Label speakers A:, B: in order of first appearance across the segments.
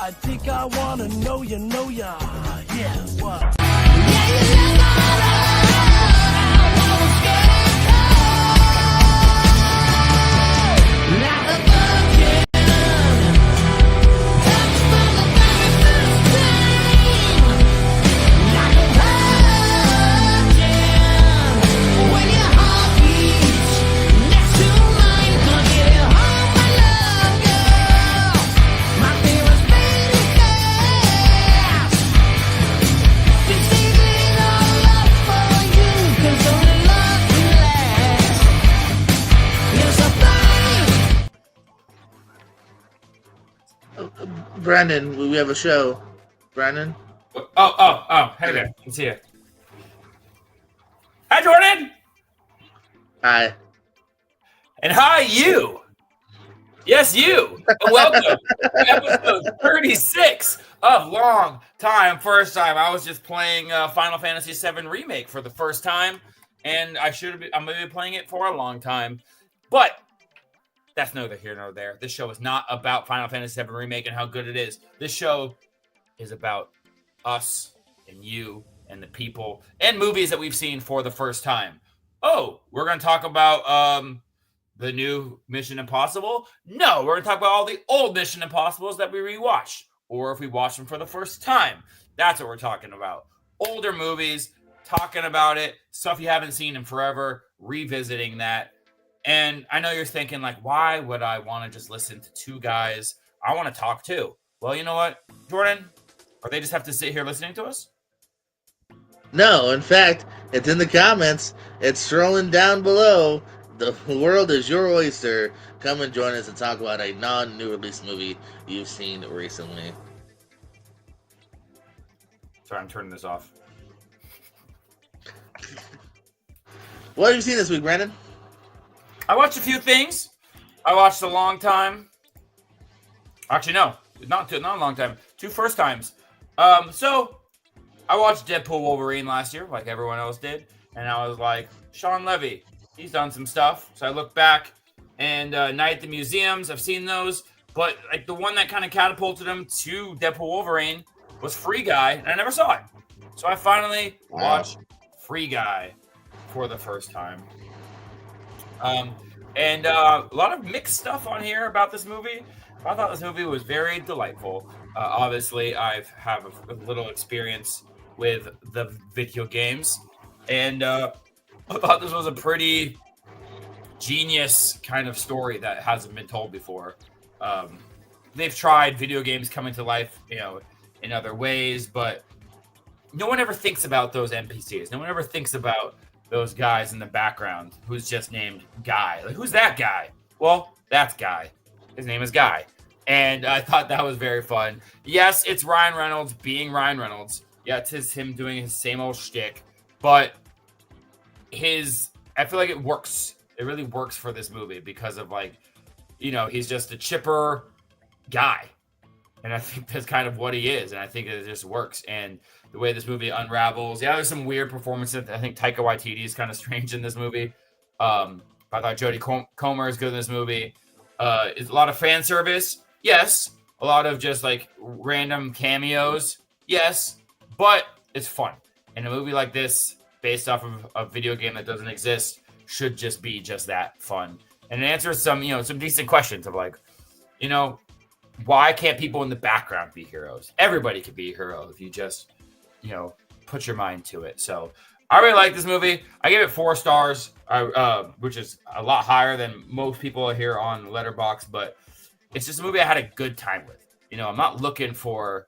A: I think I wanna know ya, yeah, what?
B: Brandon, we have a show. Brandon?
C: Oh. Hey there. Let's see you. Hi, Jordan.
B: Hi.
C: And hi, you. Yes, you. And welcome to episode 36 of Long Time First Time. I was just playing Final Fantasy VII Remake for the first time, and I'm going to be playing it for a long time. But that's neither here nor there. This show is not about Final Fantasy VII Remake and how good it is. This show is about us and you and the people and movies that we've seen for the first time. Oh, we're going to talk about the new Mission Impossible? No, we're going to talk about all the old Mission Impossibles that we rewatched, or if we watched them for the first time. That's what we're talking about. Older movies, talking about it, stuff you haven't seen in forever, revisiting that. And I know you're thinking, like, why would I want to just listen to two guys? I want to talk too. Well, you know what, Jordan? Or they just have to sit here listening to us?
B: No, in fact, it's in the comments. It's scrolling down below. The world is your oyster. Come and join us and talk about a non-new release movie you've seen recently.
C: Sorry, I'm turning this off.
B: What have you seen this week, Brandon?
C: I watched a few things. I watched a long time. Actually, no, not a long time. Two first times. So I watched Deadpool Wolverine last year, like everyone else did, and I was like, Sean Levy, he's done some stuff. So I looked back, and Night at the Museums, I've seen those, but like the one that kind of catapulted him to Deadpool Wolverine was Free Guy, and I never saw it. So I finally watched Free Guy for the first time. And a lot of mixed stuff on here about this movie. I thought this movie was very delightful. Obviously, I have a little experience with the video games, and I thought this was a pretty genius kind of story that hasn't been told before. They've tried video games coming to life, in other ways, but no one ever thinks about those NPCs. No one ever thinks about those guys in the background who's just named Guy. Like, who's that guy? Well, that's Guy. His name is Guy. And I thought that was very fun. Yes, it's Ryan Reynolds being Ryan Reynolds. Yeah, it's him doing his same old shtick. But I feel like it works. It really works for this movie because of, he's just a chipper guy. And I think that's kind of what he is. And I think it just works. And the way this movie unravels. Yeah, there's some weird performances. I think Taika Waititi is kind of strange in this movie. I thought Jodie Comer is good in this movie. Is a lot of fan service. Yes. A lot of just random cameos. Yes. But it's fun. And a movie like this, based off of a video game that doesn't exist, should just be just that fun. And it answers some decent questions of why can't people in the background be heroes? Everybody could be a hero if you just put your mind to it. So I really like this movie. I gave it 4 stars, which is a lot higher than most people here on Letterboxd, but it's just a movie I had a good time with. I'm not looking for,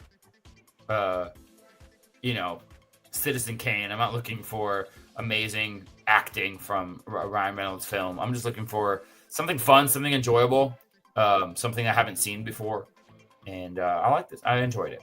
C: Citizen Kane. I'm not looking for amazing acting from a Ryan Reynolds film. I'm just looking for something fun, something enjoyable, something I haven't seen before. And I like this. I enjoyed it.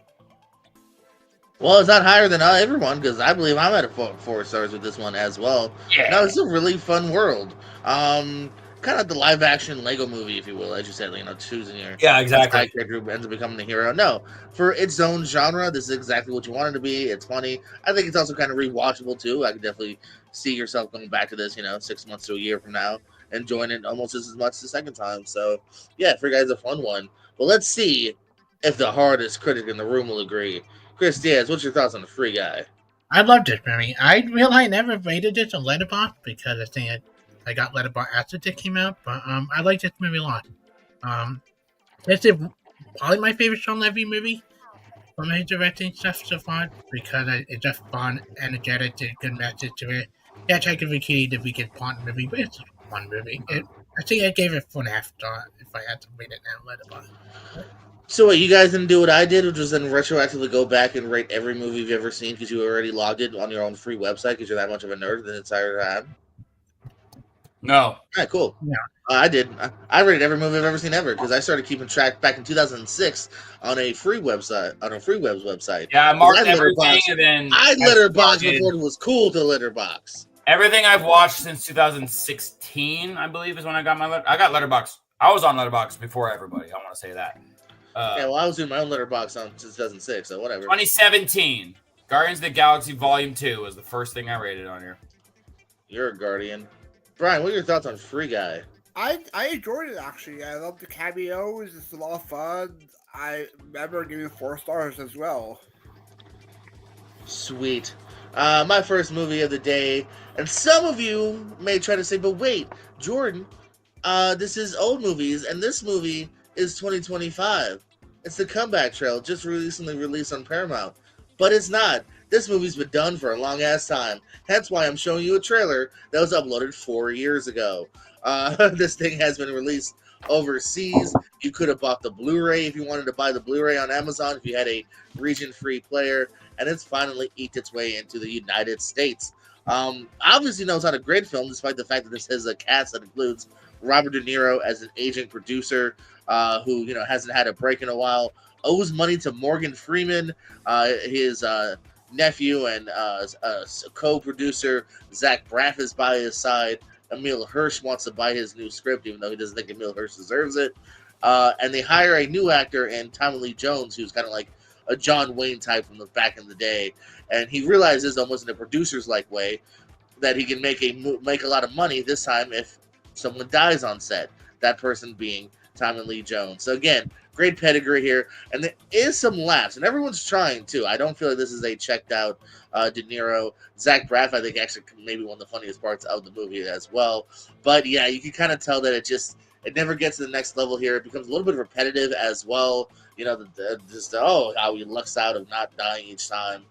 B: Well, it's not higher than everyone because I believe I'm at 4 stars with this one as well.
C: Yeah.
B: No, it's a really fun world. Kind of the live action Lego movie, if you will, as you said, choosing your
C: exactly
B: character who ends up becoming the hero. No, for its own genre, this is exactly what you want it to be. It's funny. I think it's also kind of rewatchable too. I could definitely see yourself going back to this, 6 months to a year from now, enjoying it almost as much the second time. So yeah, Free Guy's a fun one. Well, let's see. if the hardest critic in the room will agree. Chris Diaz, what's your thoughts on the Free Guy?
D: I loved this movie. I realized I never rated this on Letterboxd because I think I got Letterboxd after it came out, but I like this movie a lot. This is probably my favorite Sean Levy movie from his directing stuff so far because it's just fun, energetic, there's a good message to it. Yeah, I could repeat the weekend part movie, but it's just a fun movie. I think I gave it 4.5 stars if I had to rate it now. Letterboxd.
B: So what, you guys didn't do what I did, which was then retroactively go back and rate every movie you've ever seen because you already logged it on your own free website because you're that much of a nerd the entire time?
C: No.
B: All right, cool.
D: Yeah.
B: I did. I rated every movie I've ever seen ever because I started keeping track back in 2006 on a free website, on a free webs website.
C: Yeah, I marked
B: I
C: everything, and then
B: I letterbox before it was cool to letterbox.
C: Everything I've watched since 2016, I believe, is when I got my I got Letterboxd. I was on Letterboxd before everybody. I want to say that.
B: Yeah, well, I was doing my own letterbox on 2006, so whatever.
C: 2017, Guardians of the Galaxy Volume 2 was the first thing I rated on here.
B: You're a guardian. Brian, what are your thoughts on Free Guy?
E: I enjoyed it, actually. I love the cameos. It's a lot of fun. I remember giving it 4 stars as well.
B: Sweet. My first movie of the day, and some of you may try to say, but wait, Jordan, this is old movies, and this movie is 2025. It's the Comeback Trail, just recently released on Paramount. But it's not. This movie's been done for a long-ass time. Hence why I'm showing you a trailer that was uploaded 4 years ago. This thing has been released overseas. You could have bought the Blu-ray if you wanted to buy the Blu-ray on Amazon if you had a region-free player. And it's finally eked its way into the United States. Obviously knows how to great film, despite the fact that this has a cast that includes Robert De Niro as an agent producer who hasn't had a break in a while, owes money to Morgan Freeman, his nephew and co-producer Zach Braff is by his side. Emile Hirsch wants to buy his new script, even though he doesn't think Emile Hirsch deserves it. And they hire a new actor in Tommy Lee Jones, who's kind of like a John Wayne type from the back in the day. And he realizes, almost in a producer's-like way, that he can make a lot of money this time if someone dies on set. That person being Tommy Lee Jones. So again, great pedigree here, and there is some laughs, and everyone's trying too. I don't feel like this is a checked out De Niro. Zach Braff, I think, actually maybe one of the funniest parts of the movie as well. But yeah, you can kind of tell that it never gets to the next level here. It becomes a little bit repetitive as well. How he lucks out of not dying each time.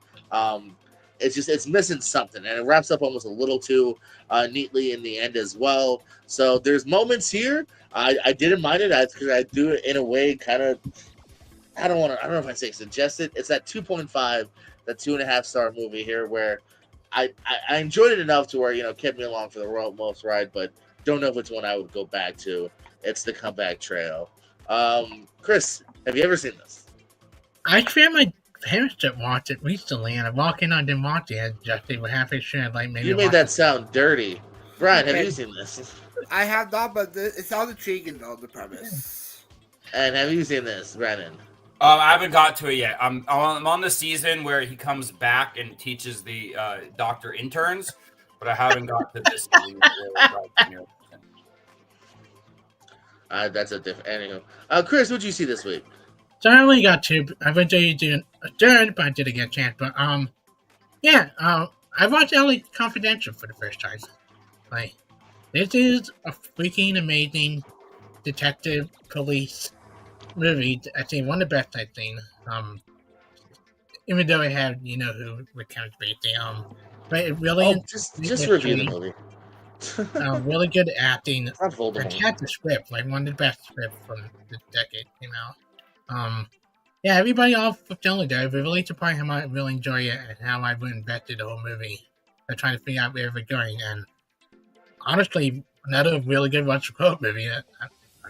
B: It's missing something, and it wraps up almost a little too neatly in the end as well. So there's moments here I didn't mind it because I do it in a way kind of. I don't know if I say suggested. It's that 2.5, that 2.5 star movie here where I enjoyed it enough to where kept me along for the most ride, but don't know if it's one I would go back to. It's the Comeback Trail. Chris, have you ever seen this?
D: I tried my parents that watched it recently, and I walked in, I didn't watch it. Just they were halfway sure, like maybe.
B: You made that sound dirty, Brian. Have you seen this?
E: I have not, but it sounds intriguing though, the premise.
B: And have you seen this, Brandon?
C: I haven't got to it yet. I'm on the season where he comes back and teaches the doctor interns, but I haven't got to this season.
B: That's a different. Anyhow, Chris, what'd you see this week?
D: So I only got 2. I went to do a third, but I didn't get a chance. But I watched LA Confidential for the first time. Like, this is a freaking amazing detective police movie. I think one of the best I've seen. Even though I have who with Kevin Spacey. But it really
B: just review the movie.
D: Really good acting.
B: It's not Voldemort.
D: I had the script, like one of the best scripts from this decade came out. Everybody all fulfilling it. I was really surprised how much I really enjoy it and how I invested the whole movie. I'm trying to figure out where we're going. And honestly, another really good Russell Crowe movie. I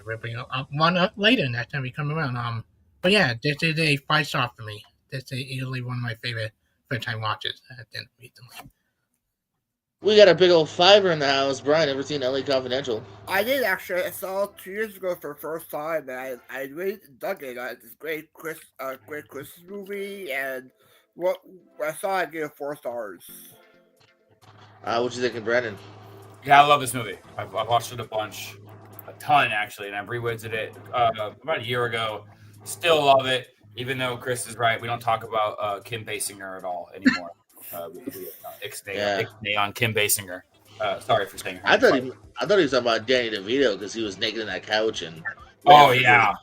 D: will bring one up later next time we come around. But yeah, this is a 5-star for me. This is easily one of my favorite first-time watches at the end recently.
B: We got a big old 5er in the house. Brian, ever seen LA Confidential?
E: I did actually. I saw it 2 years ago for the first time, and I really dug it. It's a great Christmas movie, and what I saw, I gave it 4 stars.
B: What you thinking, Brandon?
C: Yeah, I love this movie. I've watched it a ton actually, and I've rewatched it about a year ago. Still love it. Even though Chris is right, we don't talk about Kim Basinger at all anymore. We ixnay on Kim Basinger. Sorry for saying her.
B: I thought he was talking about Danny DeVito because he was naked in that couch and.
C: Oh yeah,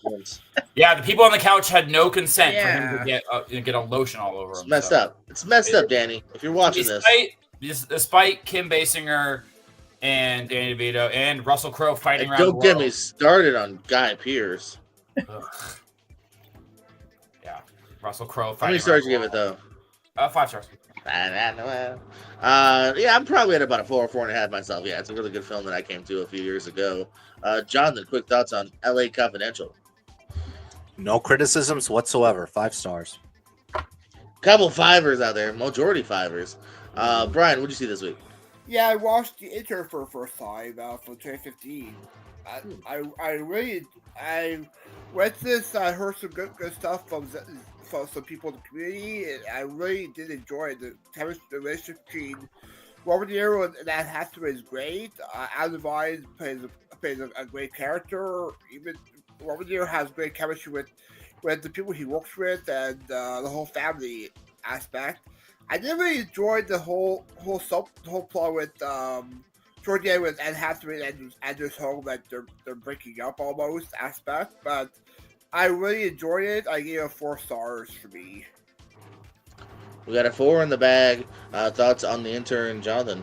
C: yeah. The people on the couch had no consent for him to get a lotion all over him.
B: It's messed up. It's messed up, Danny. If you're watching
C: despite Kim Basinger and Danny DeVito and Russell Crowe fighting around.
B: Don't get me started on Guy Pearce.
C: Yeah, Russell Crowe.
B: How many stars you give it though?
C: 5 stars.
B: Yeah, I'm probably at about a 4 or 4.5 myself. Yeah, it's a really good film that I came to a few years ago. Jonathan, quick thoughts on L.A. Confidential?
F: No criticisms whatsoever. 5 stars.
B: Couple fivers out there, majority fivers. Brian, what'd you see this week?
E: Yeah, I watched The Intern for the first time from 2015. I went to this. I heard some good stuff from some people in the community, and I really did enjoy the relationship between Robert De Niro and Anne Hathaway is great. Adam Devine plays a great character. Even Robert De Niro has great chemistry with the people he works with and the whole family aspect. I didn't really enjoy the whole plot with Georgia with Anne Hathaway and Andrew's home, that they're breaking up almost aspect, but I really enjoyed it. I gave it 4 stars for me.
B: We got a 4 in the bag. Thoughts on The Intern, Jonathan?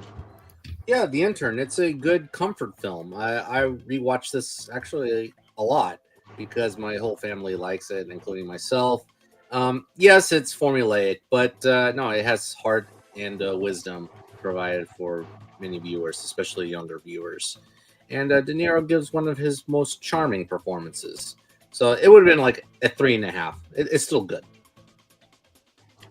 F: Yeah, The Intern. It's a good comfort film. I rewatched this actually a lot because my whole family likes it, including myself. Yes, it's formulaic, but no, it has heart and wisdom provided for many viewers, especially younger viewers. And De Niro gives one of his most charming performances. So it would have been like a 3.5. It's still good.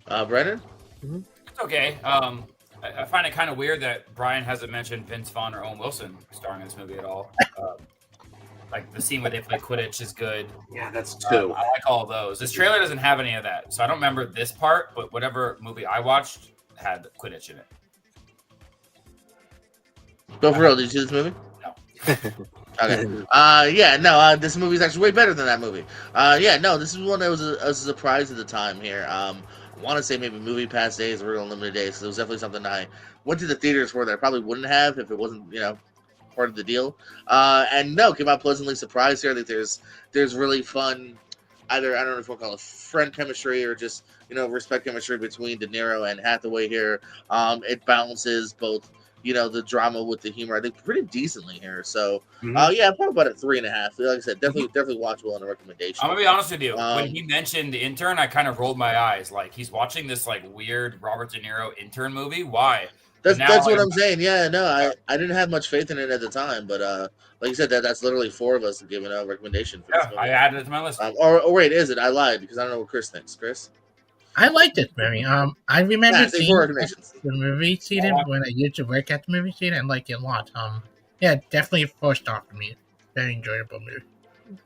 B: Brennan?
C: Mm-hmm. It's okay. I find it kind of weird that Brian hasn't mentioned Vince Vaughn or Owen Wilson starring in this movie at all. Like the scene where they play Quidditch is good.
F: Yeah, that's 2.
C: I like all of those. This trailer doesn't have any of that, so I don't remember this part. But whatever movie I watched had Quidditch in it.
B: Go for real. Did you see this movie?
C: No.
B: Okay. This movie is actually way better than that movie. This is one that was a surprise at the time here. I want to say maybe Movie Pass days or Unlimited days. So it was definitely something I went to the theaters for that I probably wouldn't have if it wasn't, part of the deal. Came out pleasantly surprised here. I think there's really fun, either, I don't know if we'll call it friend chemistry or just, respect chemistry between De Niro and Hathaway here. It balances both, the drama with the humor, I think, pretty decently here. So, probably about a 3.5. Like I said, definitely watchable on a recommendation.
C: I'm gonna be honest with you. When he mentioned The Intern, I kind of rolled my eyes. Like, he's watching this like weird Robert De Niro intern movie. Why?
B: That's what I'm saying. Yeah, no, I didn't have much faith in it at the time, but like you said, that's literally 4 of us giving a recommendation for this movie.
C: I added it to my list.
B: Or wait, is it? I lied because I don't know what Chris thinks. Chris?
D: I liked it, movie. I remember seeing the movie theater when I used to work at the movie theater and liked it a lot. Definitely a 4-star for me. Very enjoyable movie.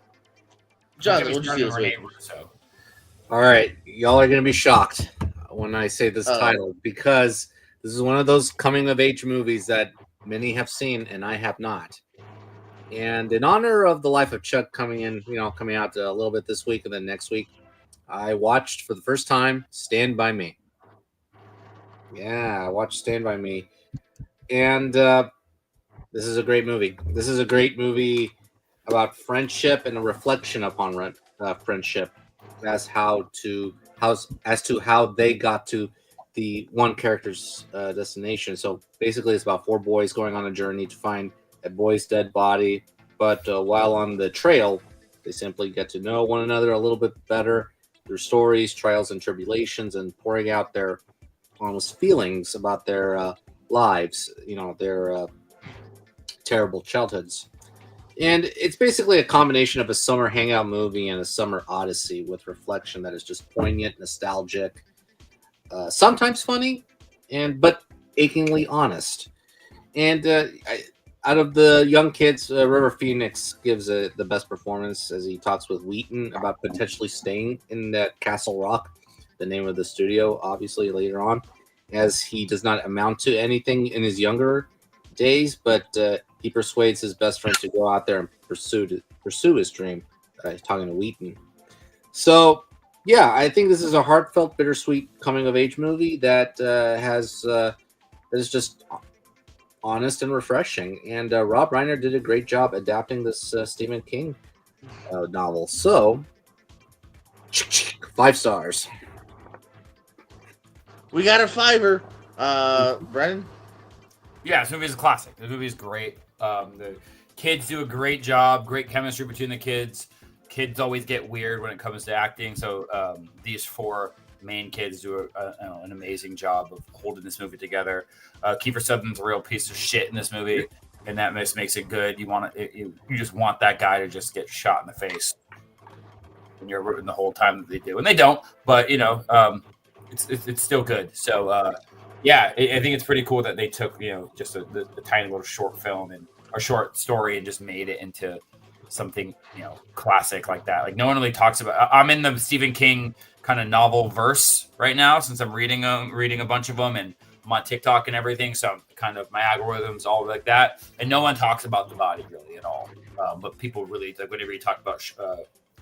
B: John, what did you see this week?
F: All right, y'all are gonna be shocked when I say this title because this is one of those coming-of-age movies that many have seen and I have not. And in honor of The Life of Chuck coming out a little bit this week and then next week, I watched for the first time Stand By Me. Yeah, I watched Stand By Me. And this is a great movie. This is a great movie about friendship and a reflection upon friendship as to how they got to the one character's destination. So basically it's about 4 boys going on a journey to find a boy's dead body. But while on the trail, they simply get to know one another a little bit better, their stories, trials, and tribulations, and pouring out their almost feelings about their lives, their terrible childhoods. And it's basically a combination of a summer hangout movie and a summer odyssey with reflection that is just poignant, nostalgic, sometimes funny, but achingly honest. And out of the young kids, River Phoenix gives the best performance as he talks with Wheaton about potentially staying in that Castle Rock, the name of the studio, obviously later on, as he does not amount to anything in his younger days, but he persuades his best friend to go out there and pursue his dream. Talking to Wheaton. So Yeah, I think this is a heartfelt, bittersweet coming of age movie that that is just honest and refreshing. And Rob Reiner did a great job adapting this Stephen King novel. So, 5 stars.
B: We got a 5-er. Brennan?
C: Yeah, this movie is a classic. This movie is great. The kids do a great job. Great chemistry between the kids. Kids always get weird when it comes to acting. So these 4 main kids do an amazing job of holding this movie together. Kiefer Sutherland's a real piece of shit in this movie, and that makes it good. You just want that guy to just get shot in the face, and you're rooting the whole time that they do, and they don't. But it's still good. So I think it's pretty cool that they took just the tiny little short film and a short story and just made it into something classic like that. Like no one really talks about. I'm in the Stephen King kind of novel verse right now since I'm reading a bunch of them, and I'm on TikTok and everything. So kind of my algorithms all like that, and no one talks about The Body really at all. But people really like whenever you talk about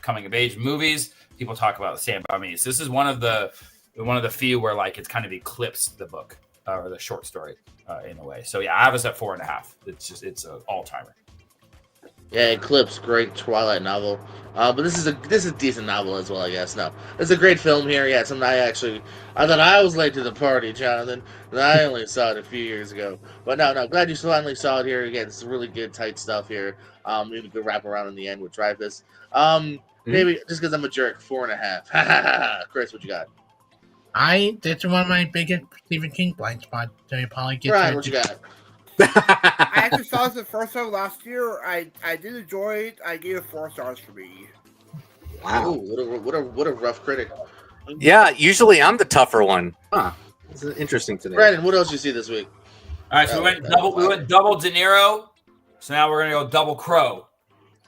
C: coming of age movies, people talk about Stand By Me. So this is one of the few where like it's kind of eclipsed the book or the short story in a way. So yeah, I have us at 4.5. It's an all-timer.
B: Yeah, Eclipse, great Twilight novel. But this is a decent novel as well, I guess. No, it's a great film here. Yeah, something I thought I was late to the party, Jonathan. And I only saw it a few years ago. But no, glad you finally saw it here. Again, it's really good, tight stuff here. Maybe good wrap around in the end with Dreyfus. Maybe just because I'm a jerk, 4.5. Chris, what you got?
D: That's one of my biggest Stephen King blind spots. So you probably get
B: Brian, what you got?
E: I actually saw this the first time last year. I did enjoy it. I gave it 4 stars for me.
F: Wow.
B: Ooh, what a rough critic.
F: Yeah, usually I'm the tougher one. Huh. This is interesting today.
B: Brandon, what else you see this week?
C: All right, so we went double De Niro. So now we're gonna go double Crow.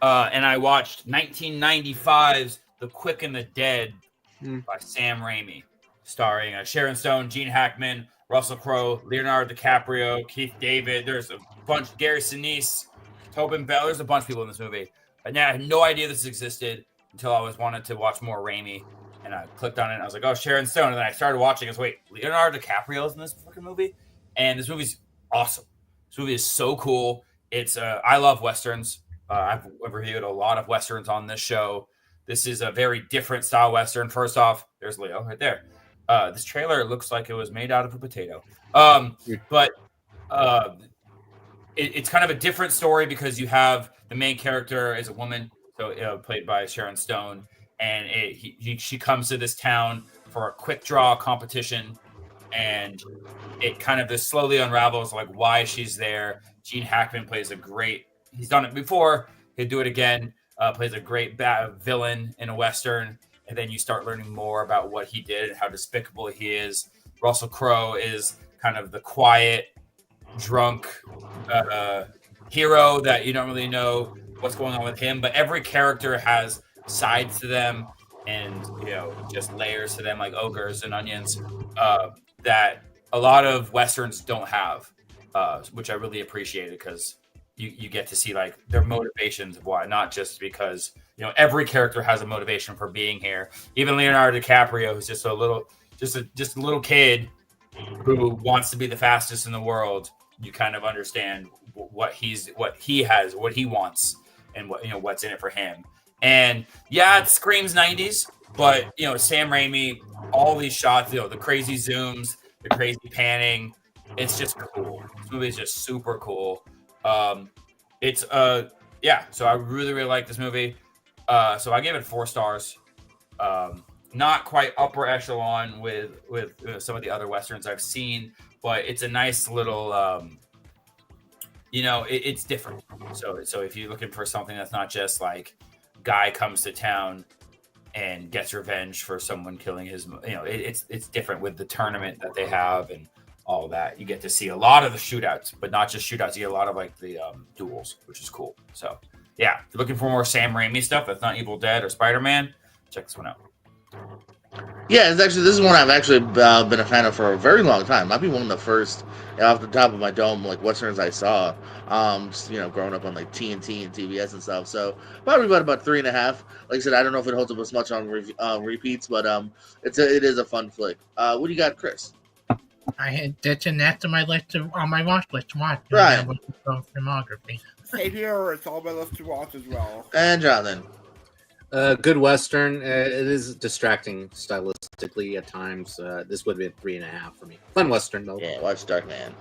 C: And I watched 1995's The Quick and the Dead by Sam Raimi, starring Sharon Stone, Gene Hackman, Russell Crowe, Leonardo DiCaprio, Keith David. There's a bunch. Gary Sinise, Tobin Bell. There's a bunch of people in this movie. And I had no idea this existed until I wanted to watch more Raimi. And I clicked on it and I was like, oh, Sharon Stone. And then I started watching. I was wait, Leonardo DiCaprio is in this fucking movie? And this movie's awesome. This movie is so cool. It's I love Westerns. I've reviewed a lot of Westerns on this show. This is a very different style Western. First off, there's Leo right there. This trailer looks like it was made out of a potato. But it's kind of a different story because you have the main character is a woman, so played by Sharon Stone, and she comes to this town for a quick draw competition, and it kind of just slowly unravels like why she's there. Gene Hackman plays he's done it before, he'll do it again, plays a great villain in a Western. And then you start learning more about what he did and how despicable he is. Russell Crowe is kind of the quiet, drunk hero that you don't really know what's going on with him. But every character has sides to them and, just layers to them like ogres and onions that a lot of Westerns don't have, which I really appreciated because you get to see like their motivations of why, not just because every character has a motivation for being here. Even Leonardo DiCaprio, who's just a little kid who wants to be the fastest in the world. You kind of understand what he wants, and what's in it for him. And yeah, it screams 90s, but Sam Raimi, all these shots, the crazy zooms, the crazy panning, it's just cool. This movie is just super cool. So I really, really like this movie. So I gave it 4 stars. Not quite upper echelon with some of the other Westerns I've seen, but it's a nice little, it's different. So if you're looking for something that's not just like guy comes to town and gets revenge for someone killing his, it's different with the tournament that they have and all that. You get to see a lot of the shootouts, but not just shootouts. You get a lot of like the duels, which is cool. So yeah, if you're looking for more Sam Raimi stuff that's not Evil Dead or Spider-Man, check this one out.
B: Yeah, it's actually this is one I've actually been a fan of for a very long time. Might be one of the first off the top of my dome like westerns I saw. Just, growing up on like TNT and TBS and stuff. So probably about 3.5. Like I said, I don't know if it holds up as much on repeats, but it is a fun flick. What do you got, Chris?
D: I had that's an next on my list on my watch list to watch.
B: Right.
D: Filmography.
E: Same here. It's all my list to watch as well.
B: And Jonathan.
F: Good Western. It is distracting stylistically at times. This would be a 3.5 for me. Fun Western though.
B: Yeah, watch Darkman.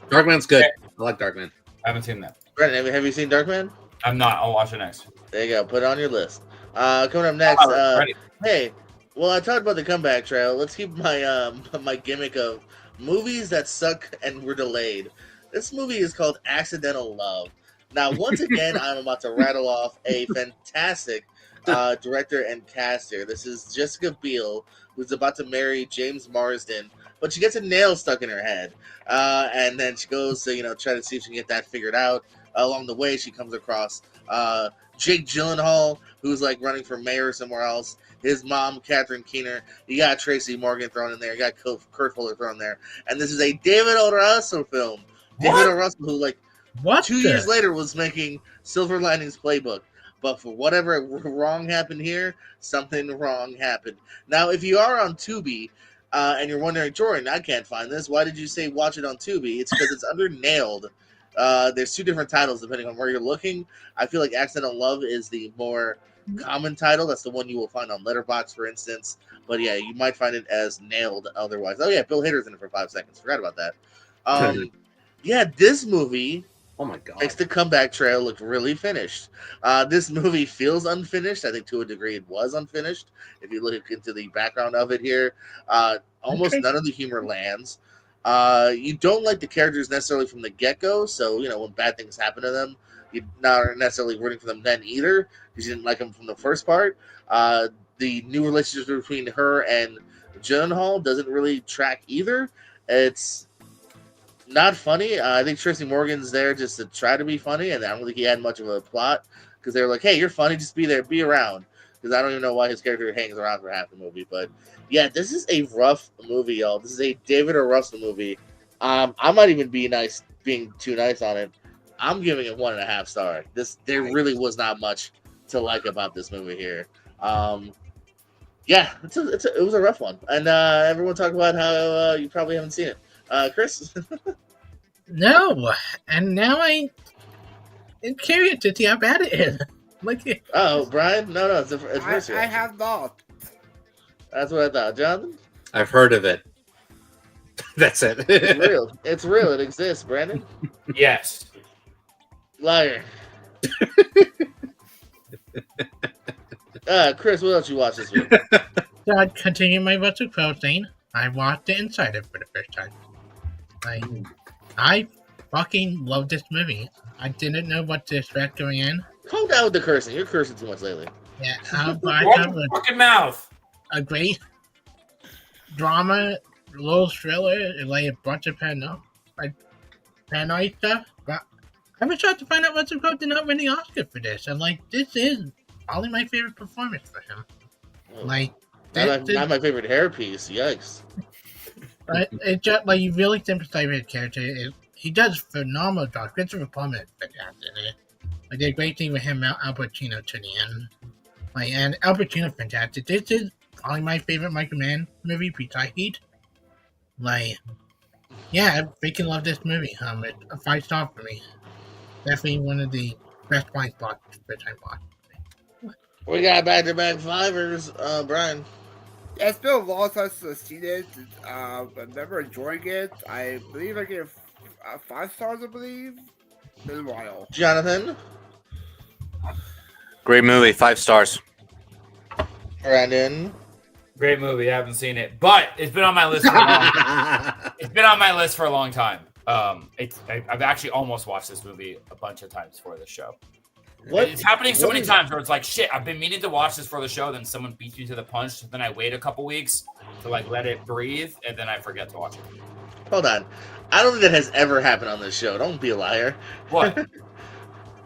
F: Darkman's good. I like Darkman.
C: I haven't seen that.
B: Brendan, have you seen Darkman?
C: I'm not. I'll watch it next.
B: There you go. Put it on your list. Coming up next.
C: Ready.
B: Hey, well, I talked about the comeback trail. Let's keep my my gimmick of movies that suck and were delayed. This movie is called Accidental Love. Now, once again, I'm about to rattle off a fantastic director and cast here. This is Jessica Biel, who's about to marry James Marsden, but she gets a nail stuck in her head, and then she goes to try to see if she can get that figured out. Along the way, she comes across Jake Gyllenhaal, who's like running for mayor somewhere else. His mom, Catherine Keener. You got Tracy Morgan thrown in there. You got Kurt Fuller thrown in there. And this is a David O. Russell film. David O. Russell, who
D: What
B: 2 years later was making Silver Linings Playbook. But for whatever wrong happened here, something wrong happened. Now, if you are on Tubi and you're wondering, Jordan, I can't find this. Why did you say watch it on Tubi? It's because it's under Nailed. There's 2 different titles depending on where you're looking. I feel like Accidental Love is the more common title. That's the one you will find on Letterboxd, for instance. But yeah, you might find it as Nailed otherwise. Oh yeah, Bill Hader's in it for 5 seconds. Forgot about that. Yeah, this movie
F: Oh my god.
B: makes the comeback trail look really finished. This movie feels unfinished. I think to a degree it was unfinished. If you look into the background of it here, almost none of the humor lands. You don't like the characters necessarily from the get-go, so when bad things happen to them, you're not necessarily rooting for them then either, because you didn't like them from the first part. The new relationship between her and Gyllenhaal doesn't really track either. It's not funny. I think Tracy Morgan's there just to try to be funny, and I don't think he had much of a plot, because they were like, hey, you're funny, just be there, be around. Because I don't even know why his character hangs around for half the movie. But yeah, this is a rough movie, y'all. This is a David O. Russell movie. I might even be being too nice on it. I'm giving it 1.5 star. There really was not much to like about this movie here. Yeah, it was a rough one, and everyone talk about how you probably haven't seen it. Chris?
D: No, and now I'm curious to see how bad it is.
B: Oh, Brian? No, it's first.
E: I have not.
B: That's what I thought. Jonathan?
F: I've heard of it. That's it.
B: It's real. It's real. It exists, Brandon.
C: Yes.
B: Liar. Chris, what else you watched this week?
D: So I'd continue my Russell Crowe thing. I watched The Insider for the first time. I fucking love this movie. I didn't know what to expect going in.
B: Calm down with the cursing. You're cursing too much lately.
D: Yeah, but I
C: Watch
D: have
C: your fucking mouth.
D: a great drama, little thriller, like a bunch of paranoid stuff. But I was shocked to find out Russell Crowe did not win the Oscar for this. And this is probably my favorite performance for him.
B: Oh,
D: Not
B: my favorite hairpiece. Yikes.
D: But it's just you really sympathize with his character. He does a phenomenal job. Christopher Plummer is fantastic. I did a great thing with him, Al Pacino, to the end. And Al Pacino's fantastic. This is probably my favorite Michael Mann movie, besides Heat. Yeah, I freaking love this movie. It's a 5-star for me. Definitely one of the best blind spots that I watched.
B: We got back-to-back fivers, Brian.
E: It's been a long time since I've seen it. I remember enjoying it. I believe I gave 5 stars, I believe. It's been a while.
B: Jonathan?
F: Great movie, 5 stars.
B: Brandon?
C: Great movie. I haven't seen it, but it's been on my list. It's been on my list for a long time. I've actually almost watched this movie a bunch of times for the show. It's happening so many times where it's like, shit, I've been meaning to watch this for the show, then someone beats me to the punch, then I wait a couple weeks to let it breathe, and then I forget to watch it.
B: Hold on. I don't think that has ever happened on this show. Don't be a liar.
C: What?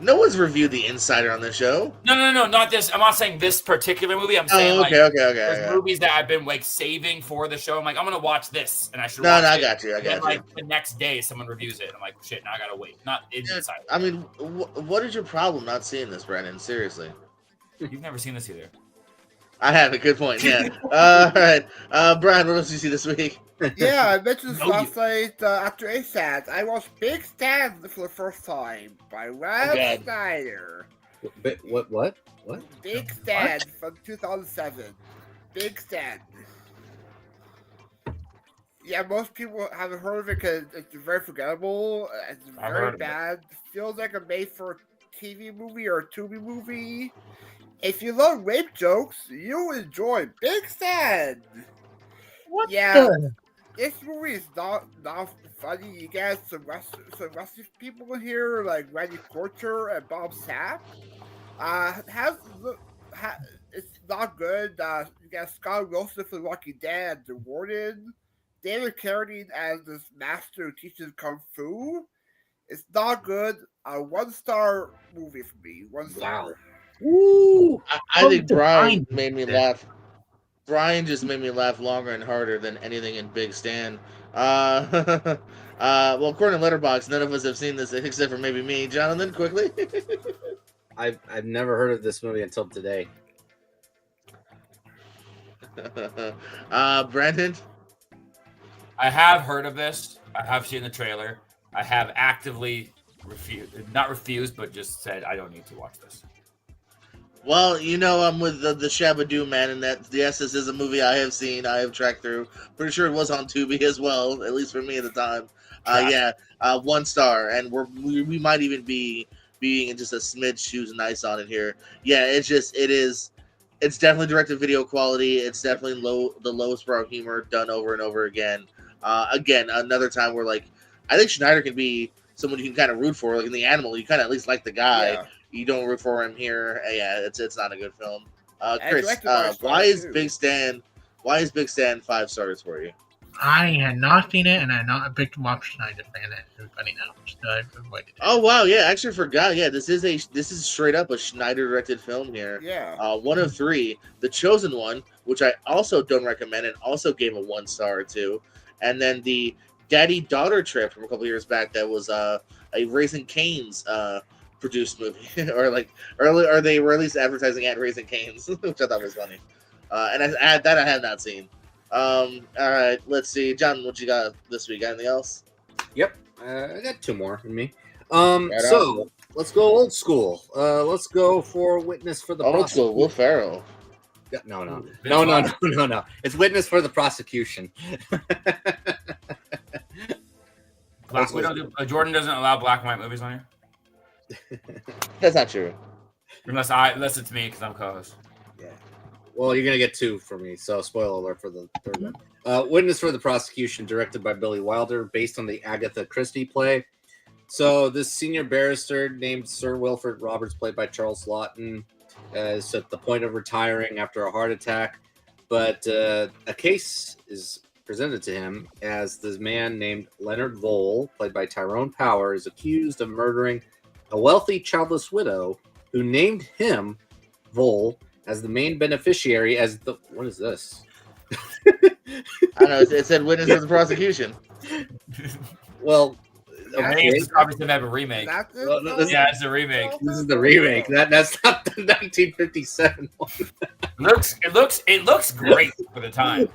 B: No one's reviewed The Insider on the show.
C: No, not this. I'm not saying this particular movie. I'm saying
B: Oh, okay.
C: there's movies that I've been like saving for the show. I'm like, I'm gonna watch this, and I should.
B: No,
C: watch
B: I
C: it.
B: got you.
C: And then, like the next day, someone reviews it. I'm like, shit, now I gotta wait. Not Insider.
B: I mean, what is your problem not seeing this, Brandon? Seriously.
C: You've never seen this either.
B: I have a good point. Yeah. All right, Brian, what else did you see this week?
E: Yeah, I mentioned this
C: No,
E: last night after ASAT. I watched Big Stand for the first time by Rob
B: Okay.
E: Schneider.
F: What?
E: Big Stand from 2007. Big Stand. Yeah, most people haven't heard of it because it's very forgettable. It's
C: I've
E: very
C: heard of it.
E: bad. Feels like a made-for-TV movie or a Tubi movie. If you love rape jokes, you'll enjoy Big Stand.
D: What
E: Yeah.
D: the?
E: This movie is not funny. You got some Russian people in here like Randy Korcher and Bob Sapp. It's not good. You got Scott Wilson for The Walking Dead, The Warden, David Carradine as this master who teaches kung fu. It's not good. A 1-star movie for me. 1 star.
F: Wow. Woo!
B: I think Brian
D: Brian
B: made me laugh. Brian just made me laugh longer and harder than anything in Big Stan. Well, according to Letterboxd, none of us have seen this except for maybe me. Jonathan, quickly.
F: I've never heard of this movie until today.
B: Brandon.
C: I have heard of this. I have seen the trailer. I have actively not refused, but just said I don't need to watch this.
B: Well, you know I'm with the Shabadoo man, and that yes, this is a movie I have seen. I have tracked through. Pretty sure it was on Tubi as well, at least for me at the time. Yeah, 1 star, and we might even be being just a smidge shoes and ice on it here. Yeah, it's definitely direct to video quality. It's definitely the lowest brow humor done over and over again. Again, another time where like I think Schneider can be someone you can kind of root for. Like in The Animal, you kind of at least like the guy.
E: Yeah.
B: You don't root for him here. Yeah, it's not a good film.
E: And
B: Chris,
E: directed by
B: why is
E: Schneider,
B: Big
E: too.
B: Stan? Why is Big Stan 5 stars for you?
D: I had not seen it, and I'm not a big Rob Schneider fan, as everybody knows. So I've avoided it.
B: Oh wow, yeah, I actually forgot. Yeah, this is straight up a Schneider directed film here.
E: Yeah.
B: 1 of 3, The Chosen One, which I also don't recommend, and also gave a 1 star or 2, and then the Daddy Daughter Trip from a couple years back that was a Raising Cane's produced movie, or they were at least advertising at Raising Cane's, which I thought was funny. And I have not seen. All right, let's see, John, what you got this week? Got anything else?
F: Yep, I got 2 more in me.
B: Right
F: So let's go old school. Let's go for Witness for the
B: Old school, Will Ferrell.
F: No. It's Witness for the Prosecution.
C: We don't do, Jordan doesn't allow black and white movies on here
B: That's not true.
C: unless it's me because I'm co-host.
F: Well, you're gonna get 2 for me, so spoiler alert for the third one. Witness for the Prosecution, directed by Billy Wilder, based on the Agatha Christie play. So this senior barrister named Sir Wilfred Roberts, played by Charles Lawton, is at the point of retiring after a heart attack, but a case is presented to him as this man named Leonard Vole, played by Tyrone Power, is accused of murdering a wealthy childless widow who named him, Vole, as the main beneficiary. What is this?
B: I don't know. It said Witness for the Prosecution.
F: Well,
C: I think
F: okay.
C: it's probably going to have a remake.
E: That's it?
F: Well, this-
C: Yeah, it's a remake.
F: This is the remake. That's not the 1957 one.
C: It looks great for the time.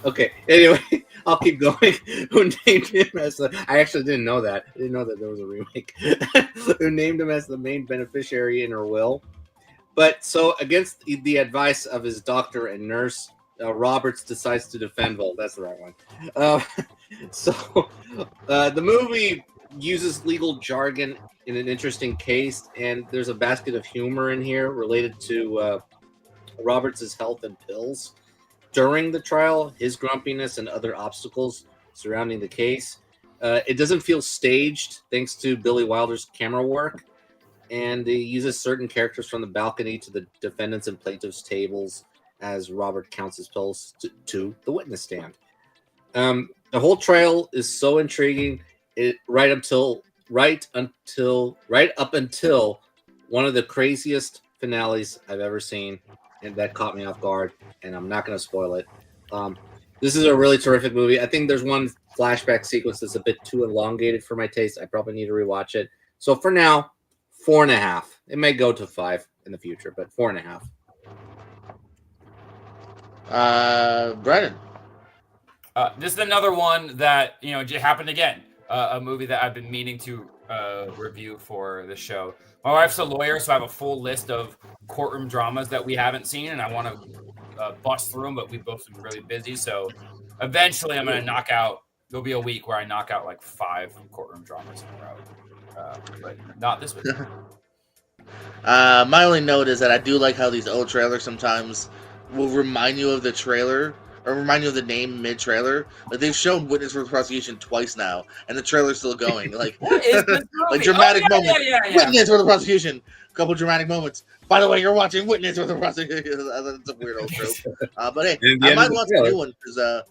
F: Okay. Anyway, I'll keep going. Who named him as I actually didn't know that. I didn't know that there was a remake. Who named him as the main beneficiary in her will. But so, against the advice of his doctor and nurse, Roberts decides to defend Volt. That's the right one. The movie uses legal jargon in an interesting case, and there's a basket of humor in here related to Roberts' health and pills. During the trial, his grumpiness and other obstacles surrounding the case. It doesn't feel staged, thanks to Billy Wilder's camera work. And he uses certain characters from the balcony to the defendants and plaintiffs' tables as Robert counts his pills to the witness stand. The whole trial is so intriguing, right up till right up until one of the craziest finales I've ever seen, and that caught me off guard. And I'm not going to spoil it. This is a really terrific movie. I think there's one flashback sequence that's a bit too elongated for my taste. I probably need to rewatch it. So for now, 4.5. It may go to 5 in the future, but 4.5.
B: Brennan.
C: This is another one that happened again. A movie that I've been meaning to review for the show. My wife's a lawyer, so I have a full list of courtroom dramas that we haven't seen, and I want to bust through them. But we've both been really busy, so eventually I'm going to knock out. There'll be a week where I knock out like 5 courtroom dramas in a row, but not this week.
B: My only note is that I do like how these old trailers sometimes will remind you of the trailer or remind you of the name mid-trailer. Like they've shown Witness for the Prosecution twice now, and the trailer's still going. Like,
C: What is this
B: like dramatic moments.
C: Yeah.
B: Witness for the Prosecution. A couple dramatic moments. By the way, you're watching Witness for the Prosecution. That's a weird old trope. But hey, I might watch the new one because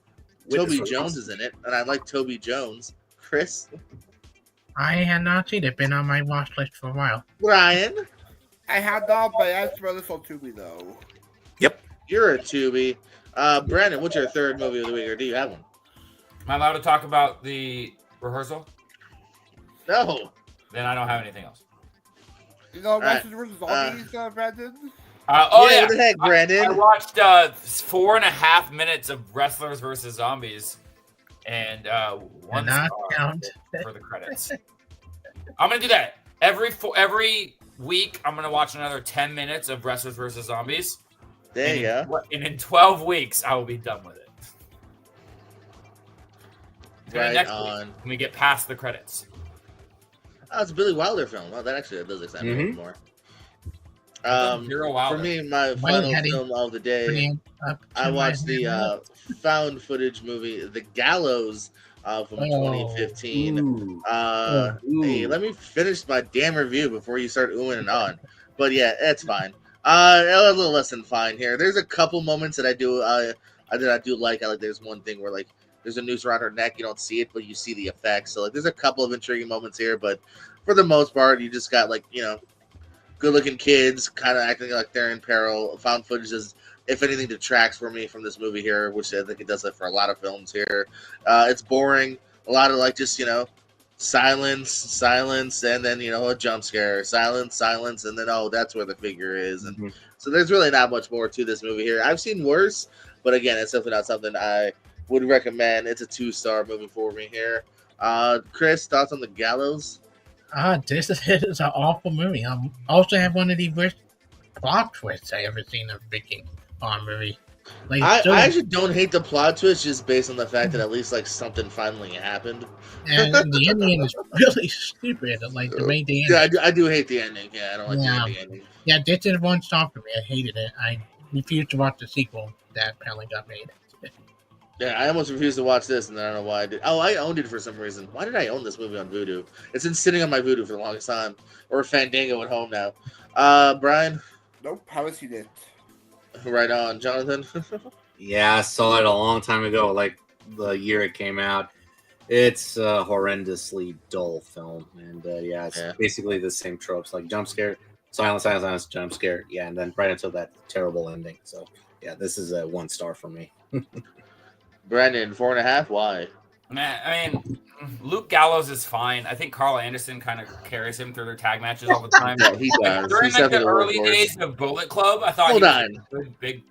B: Toby Jones is in it, and I like Toby Jones. Chris?
D: I had not seen it. Been on my watch list for a while.
B: Ryan?
E: I had not, but I swear this on Tubi though.
B: You're a Tubi. Brandon, what's your third movie of the week, or do you have one?
C: Am I allowed to talk about the rehearsal?
B: No.
C: Then I don't have anything else.
E: You know,
B: right.
E: Wrestlers vs. Zombies, Brandon?
B: What the heck, Brandon?
C: I watched 4.5 minutes of Wrestlers versus Zombies, and one star for the credits. I'm gonna do that every week. I'm gonna watch another 10 minutes of Wrestlers versus Zombies.
B: There you go.
C: And in 12 weeks, I will be done with it.
B: Right
C: next
B: on.
C: week, when we get past the credits.
B: Oh, it's a Billy Wilder film. Well, that does excite me a little more.
C: Hero Wilder.
B: For me, my final film of the day, I watched the found footage movie, The Gallows, from 2015. Hey, let me finish my damn review before you start oohing and on. But yeah, it's fine. A little less than fine here. There's a couple moments that I do like. There's one thing where like there's a noose around her neck, you don't see it, but you see the effects. So like there's a couple of intriguing moments here, but for the most part, you just got like, good-looking kids kind of acting like they're in peril. Found footage is, if anything, detracts for me from this movie here, which I think it does it for a lot of films here. It's boring. A lot of like just silence, and then a jump scare. Silence, and then that's where the figure is. And so there's really not much more to this movie here. I've seen worse, but again, it's definitely not something I would recommend. It's a 2-star movie for me here. Chris, thoughts on The Gallows?
D: This is an awful movie. I also have one of the worst plot twists I ever seen in a freaking horror movie. Like,
B: I actually don't hate the plot twist, just based on the fact that at least like something finally happened.
D: And the ending is really stupid. Like the way they
B: ended. Yeah, I do hate the ending. Yeah, I don't like the ending.
D: Yeah, this is 1 star for me. I hated it. I refused to watch the sequel that apparently got made.
B: Yeah, I almost refused to watch this, and I don't know why I did. Oh, I owned it for some reason. Why did I own this movie on Vudu? It's been sitting on my Vudu for the longest time, or Fandango at home now. Brian?
E: Nope, haven't seen it.
B: Right on. Jonathan?
F: Yeah, I saw it a long time ago, like the year it came out. It's a horrendously dull film, and it's basically the same tropes, like jump scare, silence, jump scare, and then right until that terrible ending. So, yeah, this is a 1 star for me.
B: Brandon, 4.5. Why?
C: Man, I mean, Luke Gallows is fine. I think Carl Anderson kind of carries him through their tag matches all the time.
B: Yeah, he does.
C: During the early days of Bullet Club, I thought
B: Hold on.
C: Good, big.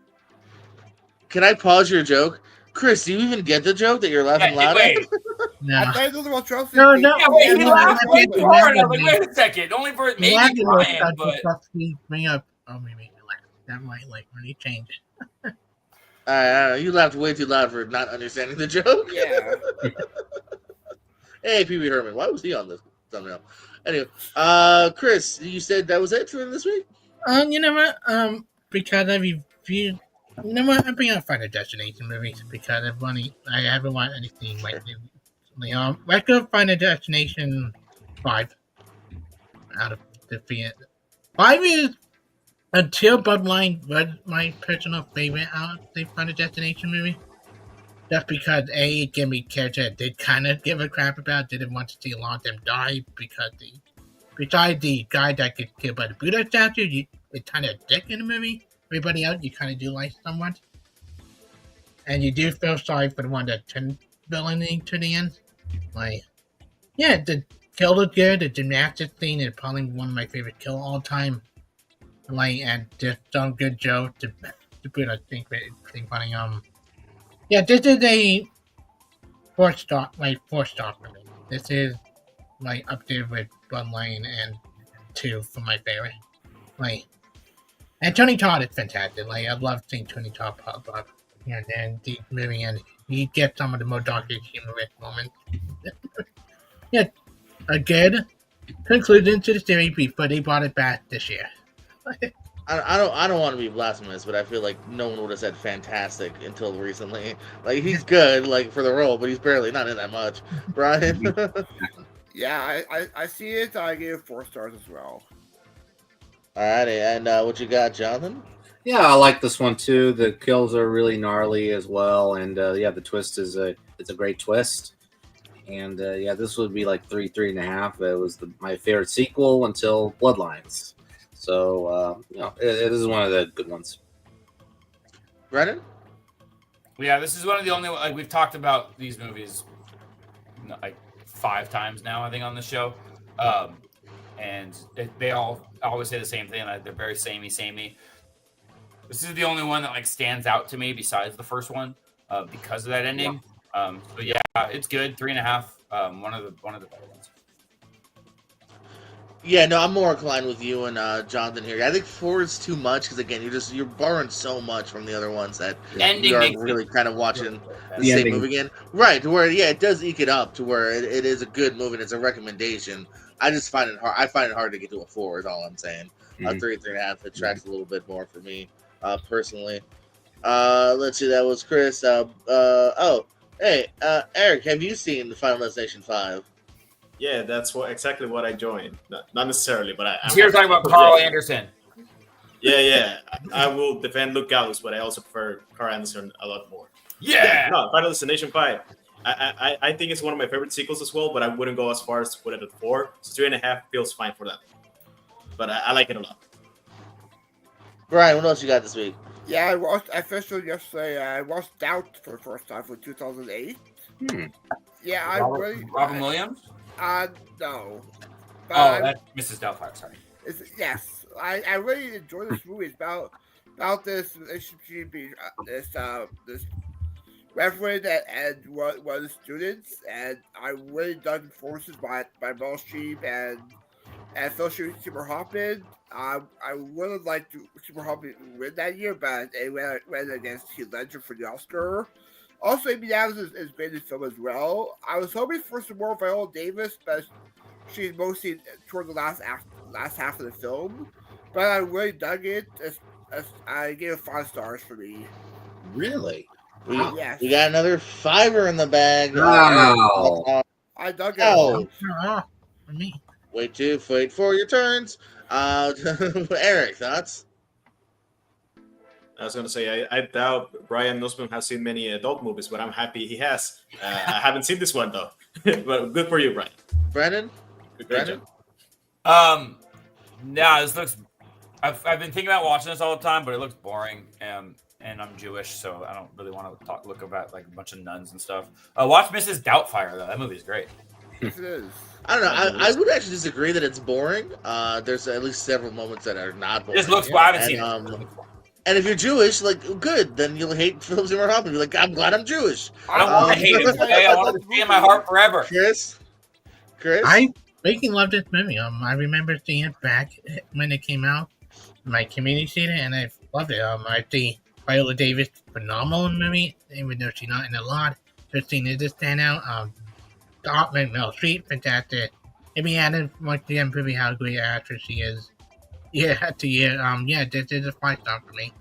B: Can I pause your joke? Chris, do you even get the joke that you're laughing loud at?
D: No.
E: I thought it was about Chelsea.
D: No.
C: Yeah, wait, he laughed way too hard. I was like, wait a second. Only for maybe Brian, but...
D: Bring up, maybe make me laugh. That might really change it.
B: You laughed way too loud for not understanding the joke.
E: Yeah.
B: Hey, Pee Wee Herman, why was he on this thumbnail? Anyway, Chris, you said that was it for this week?
D: You know what? Because I reviewed. You know what? I bring out Final Destination movies because I haven't watched anything like recently. Let's go Final Destination 5 out of the 5 is until Bloodline was my personal favorite out of the Final Destination movie. just because it gave me characters that did kind of give a crap about, didn't want to see a lot of them die because besides the guy that gets killed by the Buddha statue, it's kind of a dick in the movie. Everybody else you kind of do like somewhat. And you do feel sorry for the one that turned villainy to the end. Like, yeah, the kill was good. The gymnastics scene is probably one of my favorite kill of all time. Like, and just some good joke to put a think pretty funny. Yeah, this is a 4-star for me. This is like up there with Bloodline and 2 for my favorite. Like, and Tony Todd is fantastic. Like, I love seeing Tony Todd pop up. And then the movie, and he gets some of the more darkest humorous moments. Yeah, a good conclusion to the series before they brought it back this year.
B: I don't want to be blasphemous, but I feel like no one would have said fantastic until recently. Like, he's good, like, for the role, but he's barely not in that much. Brian?
E: Yeah, I see it. I gave it 4 stars as well.
B: Alrighty, and what you got, Jonathan?
F: Yeah, I like this one too. The kills are really gnarly as well, and yeah, the twist is it's a great twist. And yeah, this would be like 3.5. It was my favorite sequel until Bloodlines. So you know, it is one of the good ones.
B: Brennan?
C: Yeah, this is one of the only, like, we've talked about these movies like 5 times now, I think, on the show. And they all always say the same thing. Like, they're very samey. This is the only one that, like, stands out to me besides the first one because of that ending. So yeah, it's good. 3.5. One of the better ones.
B: Yeah, no, I'm more inclined with you and Jonathan here. I think 4 is too much because, again, you're borrowing so much from the other ones that you are really kind of watching the same movie again. Right, to where, yeah, it does eke it up to where it is a good movie and it's a recommendation. I just find it hard. I find it hard to get to a 4 is all I'm saying. 3.5, it tracks a little bit more for me, personally. Let's see, that was Chris. Eric, have you seen the Final Destination 5?
G: Yeah, that's exactly what I joined. Not necessarily, but I'm
C: here talking about Carl Anderson.
G: Yeah. I will defend Luke Gallows, but I also prefer Carl Anderson a lot more.
C: Yeah.
G: No, Final Destination 5. I think it's one of my favorite sequels as well, but I wouldn't go as far as to put it at 4. So 3.5 feels fine for that. But I like it a lot.
B: Brian, what else you got this week?
E: Yeah, I finished it yesterday. I watched Doubt for the first time for 2008. Yeah,
C: Robin Williams?
E: No.
C: But that's Mrs. Doubtfire, sorry.
E: Yes, I really enjoy this movie. It's about this relationship between this reverend and one of the students, and I really dug performances by Meryl Streep and Phil Seymour Hoffman. I would have liked Seymour Hoffman win that year, but it went against Heath Ledger for the Oscar. Also, Amy Adams is great in the film as well. I was hoping for some more Viola Davis, but she's mostly toward the last half of the film. But I really dug it. I gave it 5 stars for me.
F: Really?
B: Wow.
E: Yes.
B: We got another 5 in the bag.
F: Wow.
E: I dug it.
B: Oh.
D: For me.
B: Wait for your turns. Eric, thoughts?
G: I was going to say, I doubt Brian Nussbaum has seen many adult movies, but I'm happy he has. I haven't seen this one, though. But good for you, Brian.
B: Brennan?
G: Great job.
C: Yeah, this looks... I've been thinking about watching this all the time, but it looks boring. And I'm Jewish, so I don't really want to look about, like, a bunch of nuns and stuff. Watch Mrs. Doubtfire, though. That movie is great.
E: Yes, it is.
B: I don't know. I would actually disagree that it's boring. There's at least several moments that are not boring.
C: This looks... I haven't seen it.
B: And if you're Jewish, like, good, then you'll hate Philip Seymour Hoffman. You're like, I'm glad I'm Jewish.
C: I don't want to hate him today. I want to stay in my heart forever.
B: Chris?
D: I freaking love this movie. I remember seeing it back when it came out in my community theater, and I loved it. I think Viola Davis, phenomenal in the movie, even though she's not in a lot. Her scene is a standout. Meryl Streep, fantastic. Amy Adams, once again, proving how great an actress she is. Yeah, this is a 5-star for me.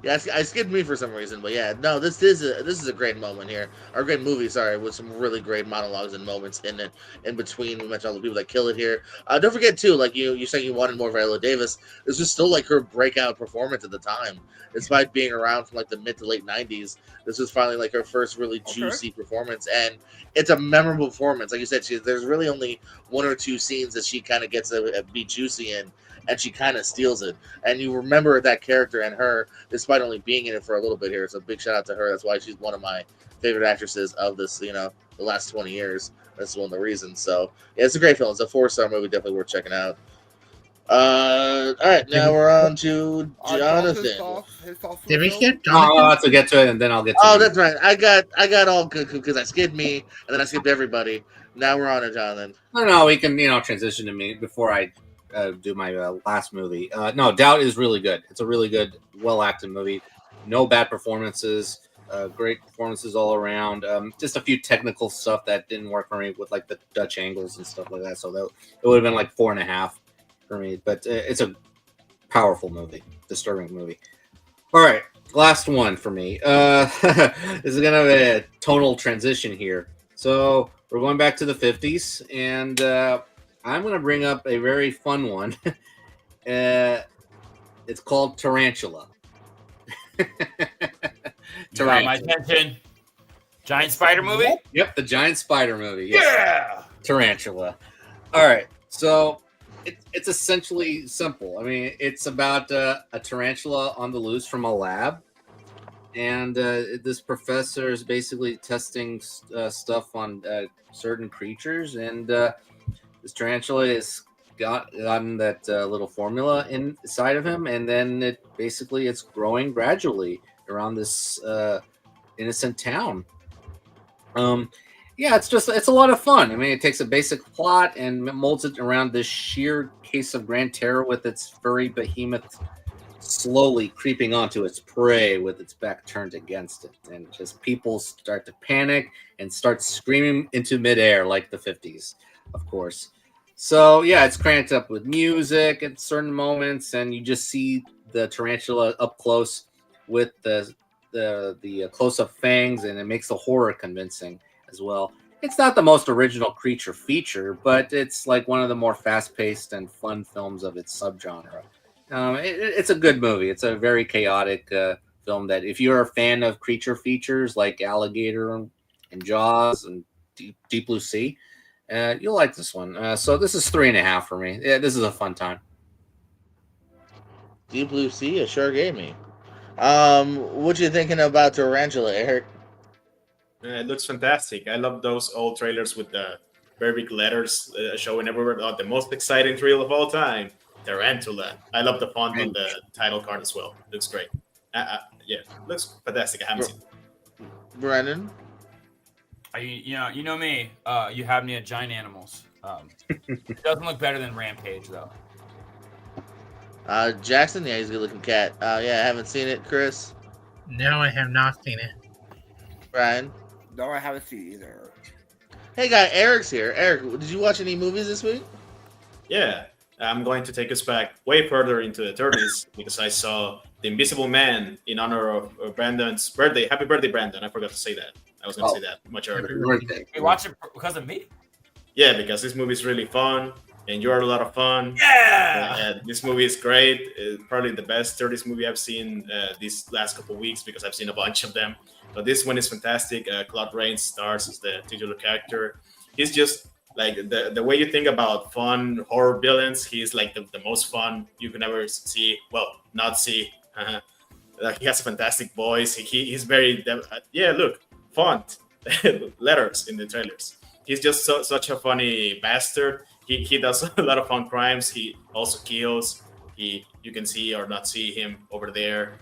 B: Yeah, I skipped me for some reason, but yeah, no, this is a great moment here, or a great movie. Sorry, with some really great monologues and moments in it. In between, we mentioned all the people that kill it here. Don't forget too, like you saying you wanted more Viola Davis. This was still like her breakout performance at the time, despite being around from like the mid to late '90s. This was finally like her first really
E: Okay.
B: juicy performance, and it's a memorable performance. Like you said, there's really only one or two scenes that she kind of gets to be juicy in, and she kind of steals it. And you remember that character and her, despite only being in it for a little bit here. So big shout out to her. That's why she's one of my favorite actresses of this, the last 20 years. That's one of the reasons. So yeah, it's a great film. It's a 4-star movie, definitely worth checking out. All right, now we're on to Jonathan.
E: His thoughts on
D: Did
E: the
D: we
E: film?
D: skip
F: I'll
D: Jonathan?
F: have to get to it, and then I'll get to
B: Oh,
F: you.
B: that's right. I got all good because I skipped me and then I skipped everybody. Now we're on to Jonathan.
F: No, we can transition to me before I do my last movie. No, Doubt is really good. It's a really good, well acted movie. No bad performances. Great performances all around. Just a few technical stuff that didn't work for me with like the Dutch angles and stuff like that. So that it would have been like 4.5 for me. But it's a powerful movie, disturbing movie. All right, last one for me. This is gonna be a tonal transition here. So we're going back to the 50s, and I'm going to bring up a very fun one. It's called Tarantula.
C: You got my attention. Giant spider movie?
F: Yep, the giant spider movie. Yes.
C: Yeah.
F: Tarantula. All right, so it's essentially simple. I mean, it's about a tarantula on the loose from a lab, and this professor is basically testing stuff on certain creatures, and this tarantula has gotten that little formula inside of him, and then it's growing gradually around this innocent town. Yeah, it's a lot of fun. I mean, it takes a basic plot and molds it around this sheer case of grand terror with its furry behemoth slowly creeping onto its prey with its back turned against it. And just people start to panic and start screaming into midair like the 50s, of course. So, yeah, it's cranked up with music at certain moments, and you just see the tarantula up close with the close-up fangs, and it makes the horror convincing as well. It's not the most original creature feature, but it's like one of the more fast-paced and fun films of its subgenre. It's a good movie. It's a very chaotic film that if you're a fan of creature features like Alligator and Jaws and Deep Blue Sea, you'll like this one. So this is 3.5 for me. Yeah, this is a fun time.
B: Deep Blue Sea, it sure gave me. What you thinking about Tarantula, Eric?
G: It looks fantastic. I love those old trailers with the very big letters showing everywhere. Oh, the most exciting trail of all time, Tarantula. I love the font on the title card as well. Looks great. Yeah, looks fantastic. I haven't seen it.
B: Brennan?
C: You know me. You have me at giant animals. It doesn't look better than Rampage though.
B: Jackson? Yeah, he's a good looking cat. Yeah, I haven't seen it. Chris?
D: No, I have not seen it.
B: Brian?
E: No, I haven't seen it either.
B: Hey, guy, Eric's here. Eric, did you watch any movies this week?
G: Yeah, I'm going to take us back way further into the 30s because I saw The Invisible Man in honor of Brandon's birthday. Happy birthday, Brandon. I forgot to say that. I was going to say that much earlier.
C: You watch it because of me?
G: Yeah, because this movie is really fun, and you're a lot of fun.
C: Yeah!
G: This movie is great. It's probably the best 30s movie I've seen these last couple of weeks because I've seen a bunch of them. But this one is fantastic. Claude Rains stars as the titular character. He's just like the way you think about fun horror villains. He's like the most fun you can ever see. Well, not see. Like he has a fantastic voice. He's very look, font letters in the trailers. He's just such a funny bastard. He does a lot of fun crimes. He also kills. You can see or not see him over there.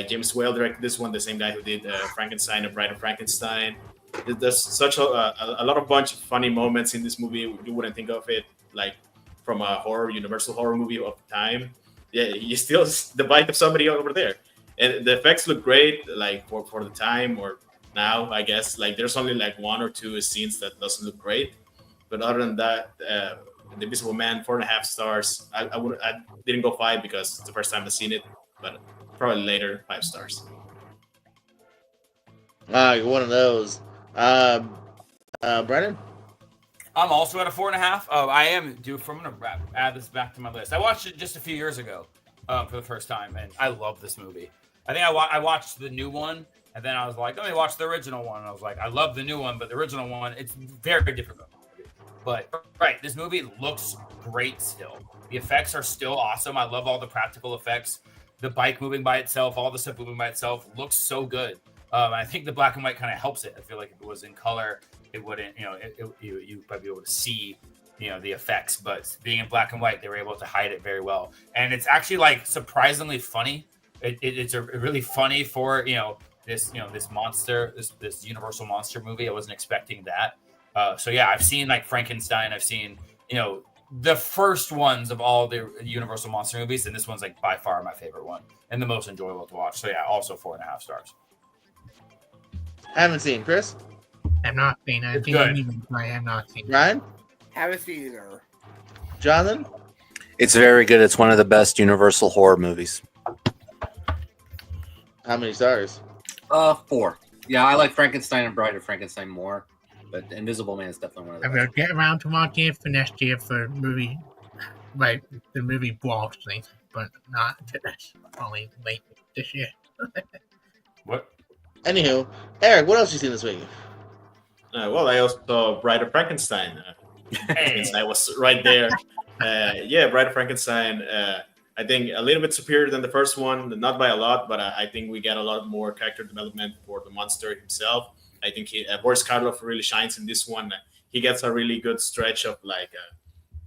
G: James Whale directed this one, the same guy who did Frankenstein and Bride of Frankenstein. There's such a lot of bunch of funny moments in this movie. You wouldn't think of it like from a universal horror movie of the time. Yeah, you still the bite of somebody over there, and the effects look great. Like for the time or now, I guess like there's only like 1 or 2 scenes that doesn't look great, but other than that, The Invisible Man 4.5 stars. I didn't go 5 because it's the first time I've seen it, but probably later 5 stars.
B: You're one of those. Brennan?
C: I'm also at a 4.5. Oh, I am due. I'm gonna add this back to my list. I watched it just a few years ago for the first time, and I love this movie. I think I watched the new one, and then I was like, let me watch the original one. And I was like, I love the new one, but the original one, it's very different. But right, this movie looks great still. The effects are still awesome. I love all the practical effects. The bike moving by itself, all the stuff moving by itself looks so good. I think the black and white kind of helps it. I feel like if it was in color, it wouldn't, you might be able to see, the effects. But being in black and white, they were able to hide it very well. And it's actually like surprisingly funny. It's a really funny for this monster, this Universal monster movie. I wasn't expecting that. So yeah, I've seen like Frankenstein. I've seen the first ones of all the Universal monster movies, and this one's like by far my favorite one and the most enjoyable to watch. So yeah, also 4.5 stars.
B: Haven't seen. Chris?
D: I've not seen it. I have not seen it.
B: Ryan?
E: Haven't seen either.
B: Jonathan?
F: It's very good. It's one of the best Universal horror movies.
B: How many stars?
F: 4. Yeah, I like Frankenstein and Bride of Frankenstein more, but Invisible Man is definitely one of the
D: I
F: best.
D: will get around to watching it for next year for movie, like the movie Wall Street, but not today. Only late this year.
C: What?
B: Anywho, Eric, what else you seen this week?
G: Well, I also saw Bride of Frankenstein. Since I was right there. Bride of Frankenstein. I think a little bit superior than the first one, not by a lot, but I think we get a lot more character development for the monster himself. I think Boris Karloff really shines in this one. He gets a really good stretch of like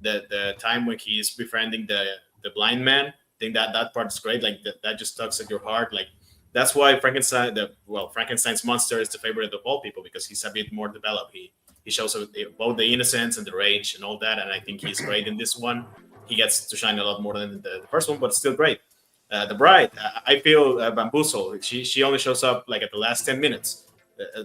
G: the time when he is befriending the blind man. I think that part is great. Like that just tugs at your heart. Like that's why Frankenstein's monster is the favorite of all people, because he's a bit more developed. He shows both the innocence and the rage and all that, and I think he's great in this one. He gets to shine a lot more than the first one, but still great. The Bride, I feel bamboozled. She only shows up like at the last 10 minutes.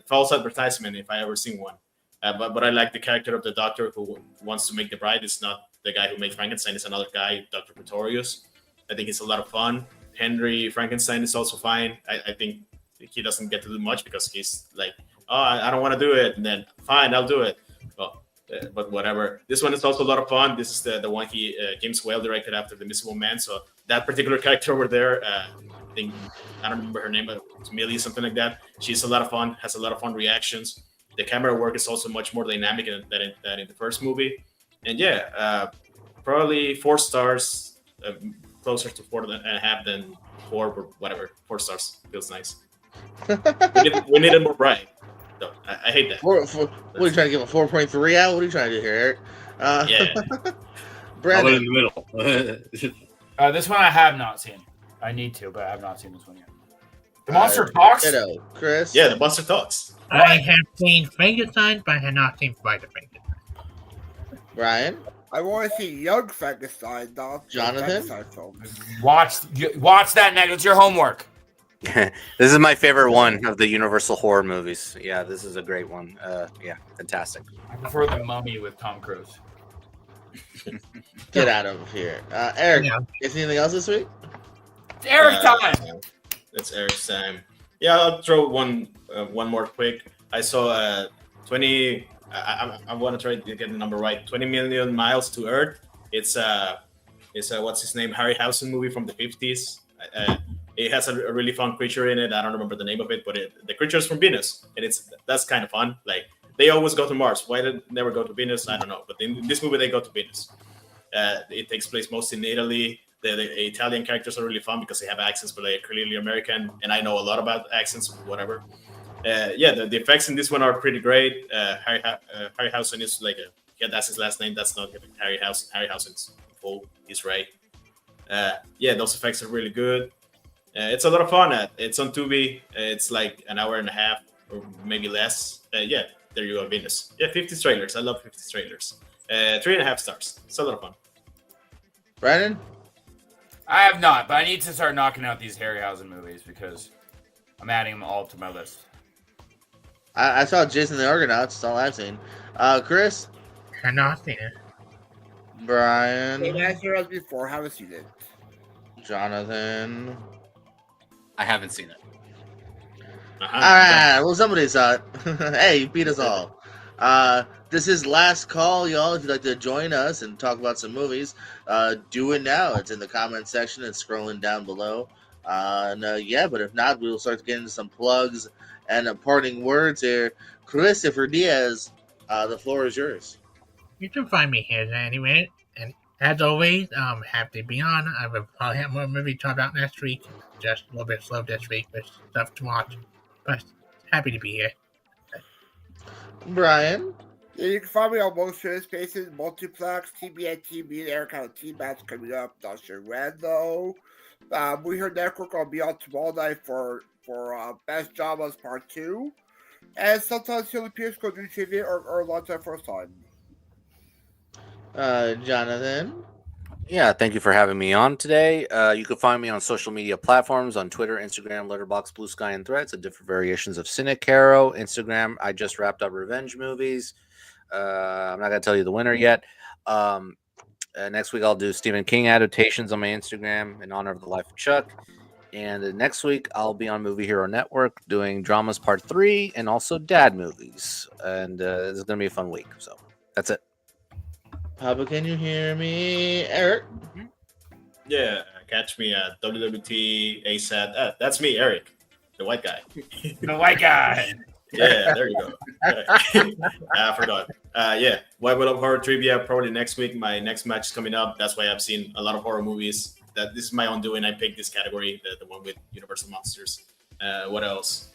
G: False advertisement, if I ever seen one. But I like the character of the doctor who wants to make the Bride. It's not the guy who made Frankenstein. It's another guy, Dr. Pretorius. I think it's a lot of fun. Henry Frankenstein is also fine. I think he doesn't get to do much because he's like, oh, I don't want to do it. And then, fine, I'll do it. Well, but whatever. This one is also a lot of fun. This is the one James Whale directed after The Invisible Man. So that particular character over there, I don't remember her name, but it's Millie, something like that. She's a lot of fun, has a lot of fun reactions. The camera work is also much more dynamic than in the first movie. And probably 4 stars, closer to 4.5 than 4, or whatever. 4 stars feels nice. we needed more Bride. No, I hate that.
B: What are you trying to give a 4.3 out? What are you trying to do here, Eric? Brandon.
F: in the middle.
C: This one I have not seen. I need to, but I have not seen this one yet. The Monster Talks?
B: Ditto. Chris?
G: Yeah, the Monster Talks.
D: I have seen Frankenstein, but I have not seen Bride of Frankenstein.
B: Ryan?
E: I want to see Young Frankenstein, not
B: Jonathan?
E: Frankenstein films.
C: Watch that next. It's your homework.
F: This is my favorite one of the Universal horror movies. Yeah, this is a great one. Fantastic.
C: I prefer The Mummy with Tom Cruise.
B: Get out of here. Eric,
D: Yeah.
B: is anything else this week?
C: It's Eric time.
G: That's Eric's time. Yeah, I'll throw one more quick. I saw 20. I want to try to get the number right. 20 Million Miles to Earth. It's what's his name? Harryhausen movie from the 50s. It has a really fun creature in it. I don't remember the name of it, but the creature is from Venus, and that's kind of fun. Like they always go to Mars. Why did they never go to Venus? I don't know. But in this movie, they go to Venus. It takes place mostly in Italy. The Italian characters are really fun because they have accents, but they're clearly American. And I know a lot about accents, whatever. The effects in this one are pretty great. Harryhausen is like that's his last name. That's not Harryhausen. Harryhausen's full. He's right. Those effects are really good. It's a lot of fun. It's on Tubi. It's like an hour and a half or maybe less. There you go, Venus. 50 trailers. I love 50 trailers. 3.5 stars. It's a lot of fun.
B: Brandon?
C: I have not, but I need to start knocking out these Harryhausen movies because I'm adding them all to my list.
B: I saw Jason the Argonauts. That's all I've seen. Chris?
D: I have not seen it.
B: Brian?
E: Same answer as before. Haven't seen it.
B: Jonathan?
H: I haven't seen it.
G: Uh-huh.
B: All right, well, somebody saw it. Hey, you beat us all. This is last call, y'all. If you'd like to join us and talk about some movies, do it now. It's in the comment section. It's scrolling down below. Yeah, but if not, we'll start to get into some plugs and parting words here. Christopher Diaz, the floor is yours.
D: You can find me here anyway. And as always, happy to be on. I will probably have more movie to talk about next week. Just a little bit slow this week with stuff to watch. But happy to be here.
B: Brian.
E: Yeah, you can find me on most show spaces, Multiplex, TBN TV, and Eric on T-Match coming up. Not sure when, though. We heard Network will be on tomorrow night for Best Dramas Part 2. And sometimes Shirley Pierce go do trivia or launch that first time.
B: Jonathan.
F: Yeah, thank you for having me on today. You can find me on social media platforms on Twitter, Instagram, Letterboxd, Blue Sky, and Threads at different variations of Cynic Caro. Instagram, I just wrapped up Revenge Movies. I'm not going to tell you the winner yet. Next week, I'll do Stephen King adaptations on my Instagram in honor of the life of Chuck. And next week, I'll be on Movie Hero Network doing Dramas Part 3 and also Dad Movies. And this is going to be a fun week. So that's it.
B: Papa, can you hear me? Eric?
G: Yeah, catch me at WWT ASAT. That's me, Eric, the white guy.
C: The white guy.
G: Yeah, there you go. I forgot. Yeah, Why Would Up Horror Trivia probably next week. My next match is coming up. That's why I've seen a lot of horror movies. This is my own doing. I picked this category, the one with Universal Monsters. What else?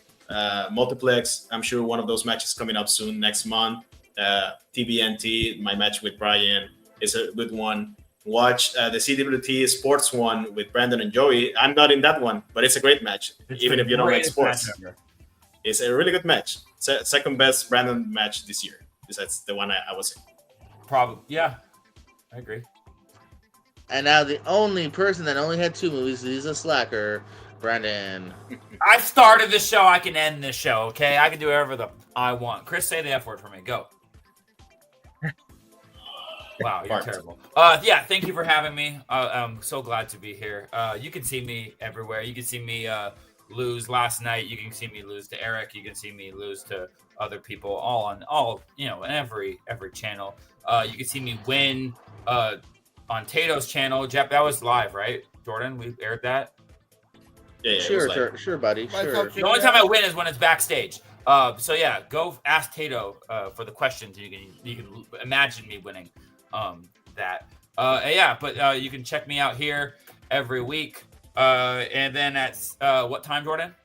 G: Multiplex. I'm sure one of those matches coming up soon next month. TBNT, my match with Brian is a good one. Watch the CWT sports one with Brandon and Joey. I'm not in that one, but it's a great match, even if you don't like sports. It's a really good match. Second best Brandon match this year. That's the one I was in.
C: Probably, yeah. I agree.
B: And now the only person that only had 2 movies, he's a slacker, Brandon.
C: I started this show. I can end this show, okay? I can do whatever I want. Chris, say the F word for me. Go. Wow, you're terrible. Yeah, thank you for having me. I'm so glad to be here. You can see me everywhere. You can see me lose last night. You can see me lose to Eric. You can see me lose to other people, all in every channel. You can see me win on Tato's channel. Jeff, that was live, right? Jordan, we aired that.
G: Yeah,
B: sure, buddy. Sure.
C: The only time I win is when it's backstage. So yeah, go ask Tato for the questions. You can imagine me winning that. Yeah, but you can check me out here every week. And then at what time, Jordan?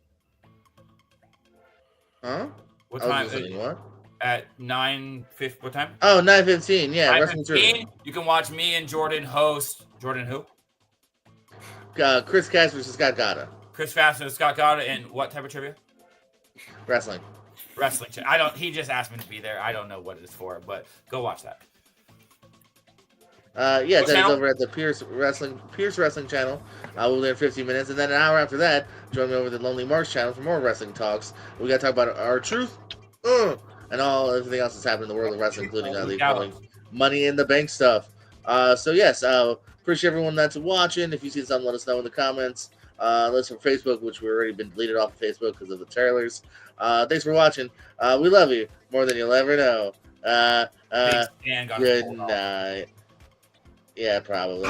B: Huh?
C: What time?
B: What?
C: At 9:50. What time?
B: Oh, 9:15. Yeah,
C: 9:15. You can watch me and Jordan host. Jordan who?
B: Chris Cass versus Scott Gata.
C: Chris Fast and Scott Gata. And what type of trivia?
B: Wrestling.
C: I don't. He just asked me to be there. I don't know what it's for, but go watch that.
B: Yeah, that is over at the Pierce Wrestling channel. We'll be there in 15 minutes, and then an hour after that, join me over the Lonely March channel for more wrestling talks. We got to talk about our truth, and everything else that's happening in the world of wrestling, including the Money in the Bank stuff. So yes, appreciate everyone that's watching. If you see something, let us know in the comments. Let's from Facebook, which we've already been deleted off of Facebook because of the trailers. Thanks for watching. We love you more than you'll ever know. Good night. Yeah, probably.